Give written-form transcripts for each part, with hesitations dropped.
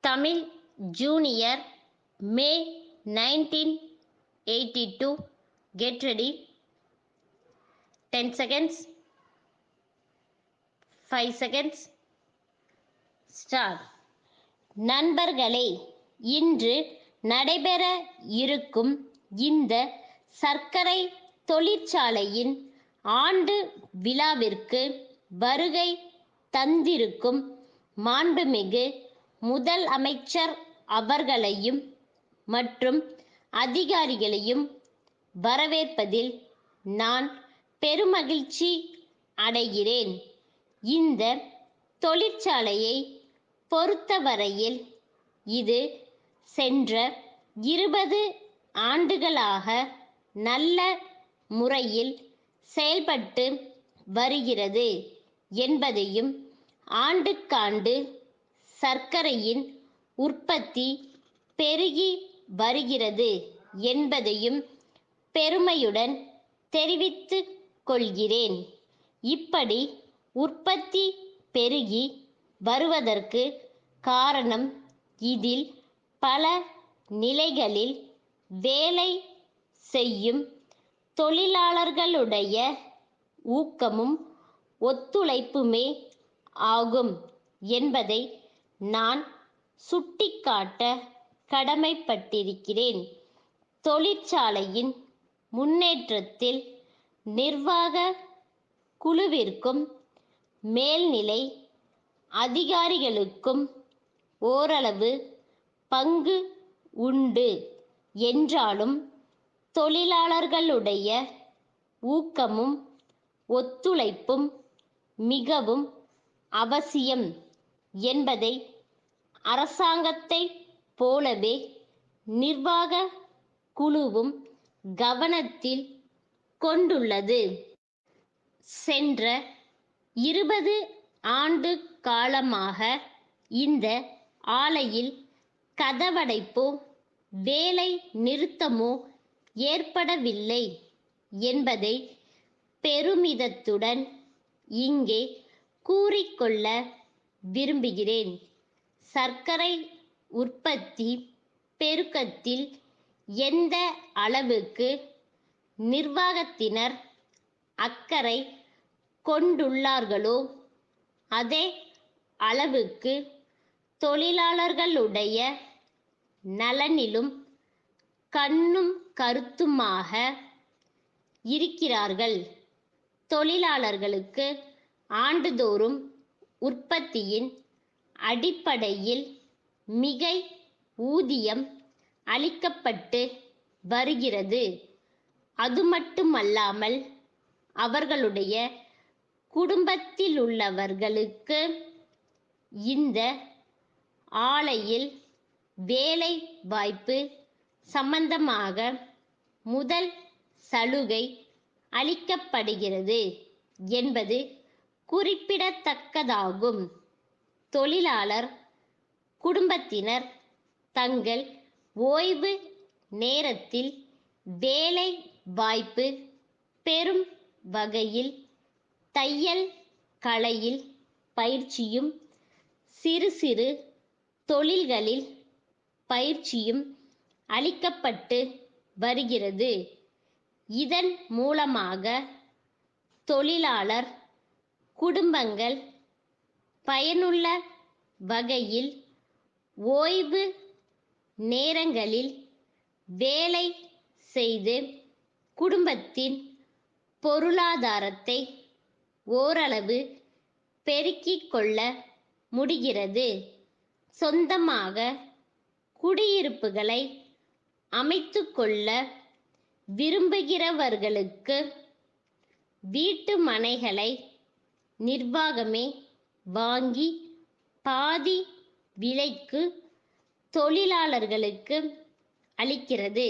Tamil Junior, May 1982. Get ready. 10 seconds. 5 seconds. Start. நண்பர்களே, இன்று நடைபெற இருக்கும் இந்த சர்க்கரை தொழிற்சாலையின் ஆண்டு விழாவிற்கு வருகை தந்திருக்கும் மாண்புமிகு முதல் அமைச்சர் அவர்களையும் மற்றும் அதிகாரிகளையும் வரவேற்பதில் நான் பெருமகிழ்ச்சி அடைகிறேன். இந்த தொழிற்சாலையை பொறுத்தவரையில் இது சென்ற 20 ஆண்டுகளாக நல்ல முறையில் செயல்பட்டு வருகிறது என்பதையும், ஆண்டுக்காண்டு சர்க்கரையின் உற்பத்தி பெருகி வருகிறது என்பதையும் பெருமையுடன் தெரிவித்துக் கொள்கிறேன். இப்படி உற்பத்தி பெருகி வருவதற்கு காரணம், இதில் பல நிலைகளில் வேலை செய்யும் தொழிலாளர்களுடைய ஊக்கமும் ஒத்துழைப்புமே ஆகும் என்பதை நான் சுட்டிக்காட்ட கடமைப்பட்டிருக்கிறேன். தொழிற்சாலையின் முன்னேற்றத்தில் நிர்வாக குழுவிற்கும் மேல்நிலை அதிகாரிகளுக்கும் ஓரளவு பங்கு உண்டு என்றாலும், தொழிலாளர்களுடைய ஊக்கமும் ஒத்துழைப்பும் மிகவும் அவசியம் என்பதை அரசாங்கத்தைப் போலவே நிர்வாக குழுவும் கவனத்தில் கொண்டுள்ளது. சென்ற 20 ஆண்டு காலமாக இந்த ஆலையில் கதவடைப்போ வேலை நிறுத்தமோ ஏற்படவில்லை என்பதை பெருமிதத்துடன் இங்கே கூறிக்கொள்ள விரும்புகிறேன். சர்க்கரை உற்பத்தி பெருக்கத்தில் எந்த அளவுக்கு நிர்வாகத்தினர் அக்கறை கொண்டுள்ளார்களோ, அதே அளவுக்கு தொழிலாளர்களுடைய நலனிலும் கண்ணும் கருத்துமாக இருக்கிறார்கள். தொழிலாளர்களுக்கு ஆண்டுதோறும் உற்பத்தியின் அடிப்படையில் மிகை ஊதியம் அளிக்கப்பட்டு வருகிறது. அதுமட்டுமல்லாமல் அவர்களுடைய குடும்பத்திலுள்ளவர்களுக்கு இந்த ஆலையில் வேலை வாய்ப்பு சம்பந்தமாக முதல் சலுகை அளிக்கப்படுகிறது என்பது குறிப்பிடத்தக்கதாகும். தொழிலாளர் குடும்பத்தினர் தங்கள் ஓய்வு நேரத்தில் வேலை வாய்ப்பு பெறும் வகையில் தையல் கலையில் பயிற்சியும், சிறு சிறு தொழில்களில் பயிற்சியும் அளிக்கப்பட்டு வருகிறது. இதன் மூலமாக தொழிலாளர் குடும்பங்கள் பயனுள்ள வகையில் ஓய்வு நேரங்களில் வேலை செய்து குடும்பத்தின் பொருளாதாரத்தை ஓரளவு பெருக்கிக் கொள்ள முடிகிறது. சொந்தமாக குடியிருப்புகளை அமைத்துக்கொள்ள விரும்புகிறவர்களுக்கு வீட்டு மனைகளை நிர்வாகமே வாங்கி பாதி விலைக்கு தொழிலாளர்களுக்கு அளிக்கிறது.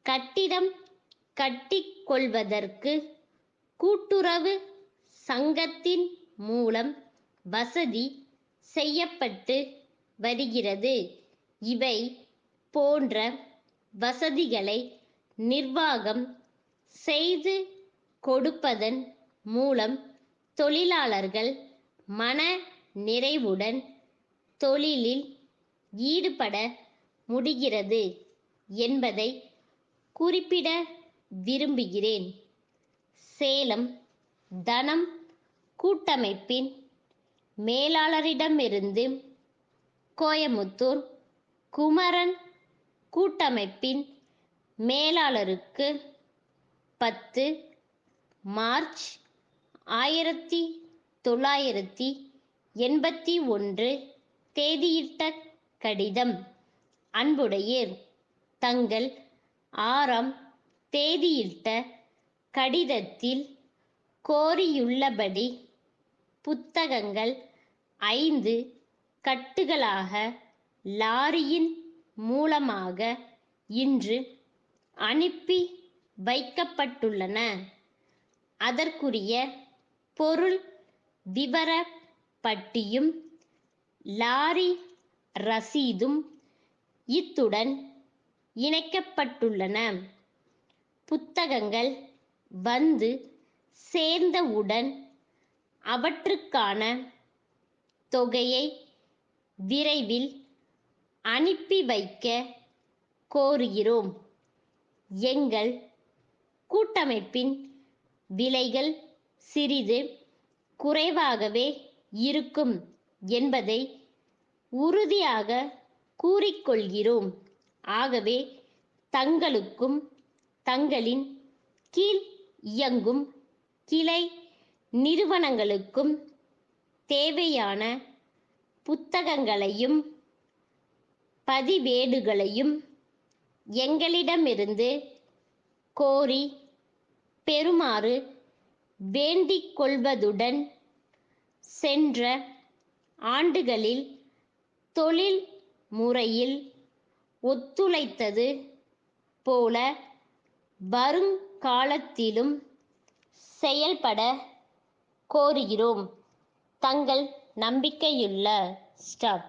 கட்டிடம் கட்டிக்கொள்வதற்கு கூட்டுறவு சங்கத்தின் மூலம் வசதி செய்யப்பட்டு வருகிறது. இவை போன்ற வசதிகளை நிர்வாகம் செய்து கொடுப்பதன் மூலம் தொழிலாளர்கள் மன நிறைவுடன் தொழிலில் ஈடுபட முடிகிறது என்பதை குறிப்பிட விரும்புகிறேன். சேலம் தனம் கூட்டமைப்பின் மேலாளரிடமிருந்து கோயமுத்தூர் குமரன் கூட்டமைப்பின் மேலாளருக்கு 10 மார்ச் 1981 தேதியிட்ட கடிதம். அன்புடையீர், தங்கள் 6ஆம் தேதியிட்ட கடிதத்தில் கோரியுள்ளபடி புத்தகங்கள் 5 கட்டுகளாக லாரியின் மூலமாக இன்று அனுப்பி வைக்கப்பட்டுள்ளன. அதற்குரிய பொருள் விவர பட்டியும் லாரி ரசீதும் இத்துடன் இணைக்கப்பட்டுள்ளன. புத்தகங்கள் வந்து சேர்ந்தவுடன் அவற்றுக்கான தொகையை விரைவில் அனுப்பி வைக்க கோருகிறோம். எங்கள் கூட்டமைப்பின் விலைகள் சிறிது குறைவாகவே இருக்கும் என்பதை உறுதியாக கூறிக்கொள்கிறோம். ஆகவே தங்களுக்கும் தங்களின் கீழ் இயங்கும் கிளை நிறுவனங்களுக்கும் தேவையான புத்தகங்களையும் பதிவேடுகளையும் எங்களிடமிருந்து கோரி பெறுமாறு வேண்டிக் கொள்வதுடன், சென்ற ஆண்டுகளில் தொழில் முறையில் ஒத்துழைத்தது போல வருங்காலத்திலும் செயல்பட கோருகிறோம். தங்கள் நம்பிக்கையுள்ள ஸ்டாப்.